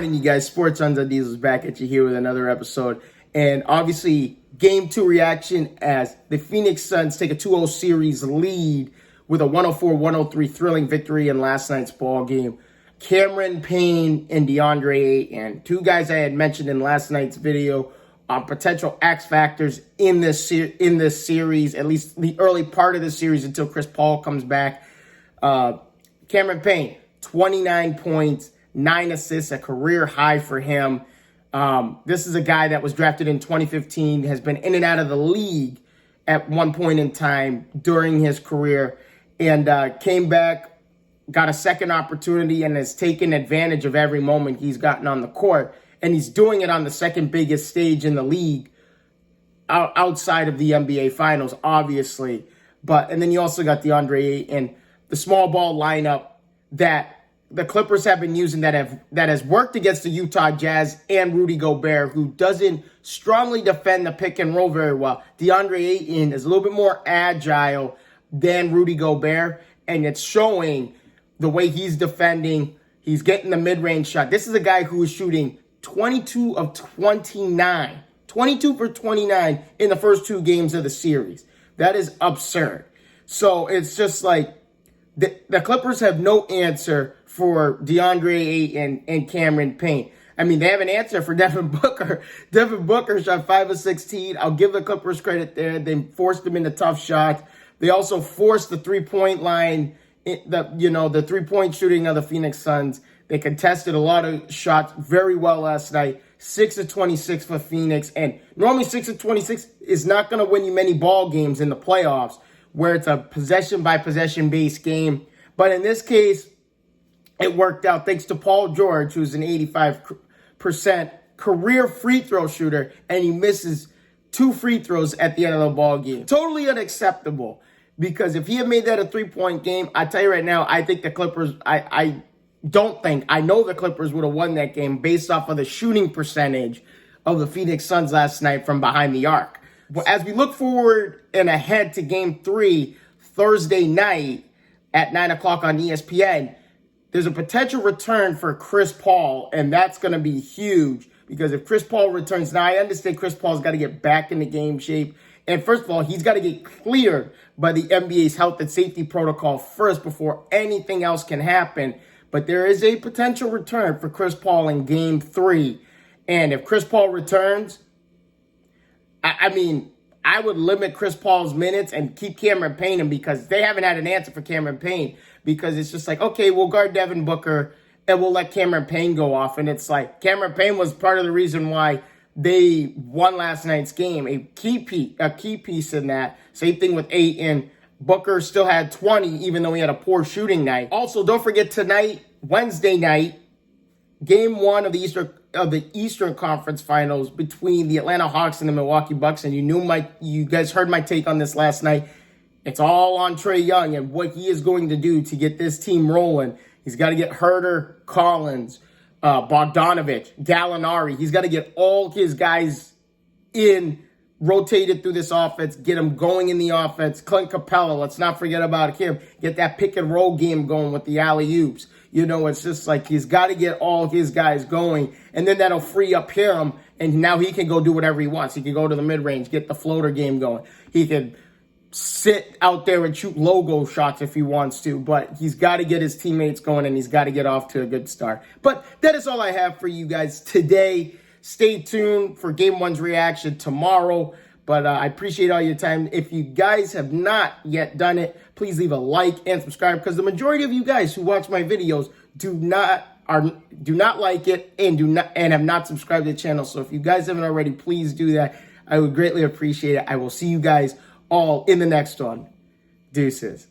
morning, you guys. Sports on Diesel's back at you here with another episode. And obviously, Game 2 reaction as the Phoenix Suns take a 2-0 series lead with a 104-103 thrilling victory in last night's ball game. Cameron Payne and DeAndre Ayton, two guys I had mentioned in last night's video on potential X factors in this series, at least the early part of the series until Chris Paul comes back. Cameron Payne, 29 points, 9 assists, a career high for him. This is a guy that was drafted in 2015, has been in and out of the league at one point in time during his career, and came back, got a second opportunity, and has taken advantage of every moment he's gotten on the court. And he's doing it on the second biggest stage in the league outside of the NBA Finals, obviously. And then you also got DeAndre Ayton, the small ball lineup that the Clippers have been using that has worked against the Utah Jazz and Rudy Gobert, who doesn't strongly defend the pick and roll very well. DeAndre Ayton is a little bit more agile than Rudy Gobert, and it's showing the way he's defending. He's getting the mid-range shot. This is a guy who is shooting 22 of 29. 22 for 29 in the first two games of the series. That is absurd. So it's just like the Clippers have no answer for DeAndre Ayton and Cameron Payne. I mean, they have an answer for Devin Booker. Devin Booker shot 5 of 16. I'll give the Clippers credit there. They forced him into tough shots. They also forced the three-point line, the three-point shooting of the Phoenix Suns. They contested a lot of shots very well last night. 6 of 26 for Phoenix. And normally 6 of 26 is not going to win you many ball games in the playoffs where it's a possession-by-possession based game. But in this case, it worked out thanks to Paul George, who's an 85% career free throw shooter, and he misses 2 free throws at the end of the ball game. Totally unacceptable, because if he had made that a three-point game, I tell you right now, I think the Clippers, I know the Clippers would have won that game based off of the shooting percentage of the Phoenix Suns last night from behind the arc. But as we look forward and ahead to Game 3 Thursday night at 9 o'clock on ESPN, there's a potential return for Chris Paul, and that's going to be huge, because if Chris Paul returns, now I understand Chris Paul's got to get back into game shape, and first of all, he's got to get cleared by the NBA's health and safety protocol first before anything else can happen. But there is a potential return for Chris Paul in Game 3, and if Chris Paul returns, I would limit Chris Paul's minutes and keep Cameron Payne in, because they haven't had an answer for Cameron Payne, because it's just like, okay, we'll guard Devin Booker and we'll let Cameron Payne go off. And it's like Cameron Payne was part of the reason why they won last night's game, a key piece in that. Same thing with Ayton. Booker still had 20, even though he had a poor shooting night. Also, don't forget tonight, Wednesday night, Game 1 of the Eastern Conference Finals between the Atlanta Hawks and the Milwaukee Bucks. And you guys heard my take on this last night. It's all on Trae Young and what he is going to do to get this team rolling. He's got to get Herter, Collins, Bogdanovich, Gallinari. He's got to get all his guys rotated through this offense, get him going in the offense. Clint Capella, let's not forget about him. Get that pick and roll game going with the alley-oops. It's just like he's got to get all his guys going, and then that'll free up him, and now he can go do whatever he wants. He can go to the mid-range, get the floater game going. He can sit out there and shoot logo shots if he wants to, but he's got to get his teammates going, and he's got to get off to a good start. But that is all I have for you guys today. Stay tuned for Game 1's reaction tomorrow. But I appreciate all your time. If you guys have not yet done it, please leave a like and subscribe, because the majority of you guys who watch my videos do not like it and have not subscribed to the channel. So if you guys haven't already, please do that. I would greatly appreciate it. I will see you guys all in the next one. Deuces.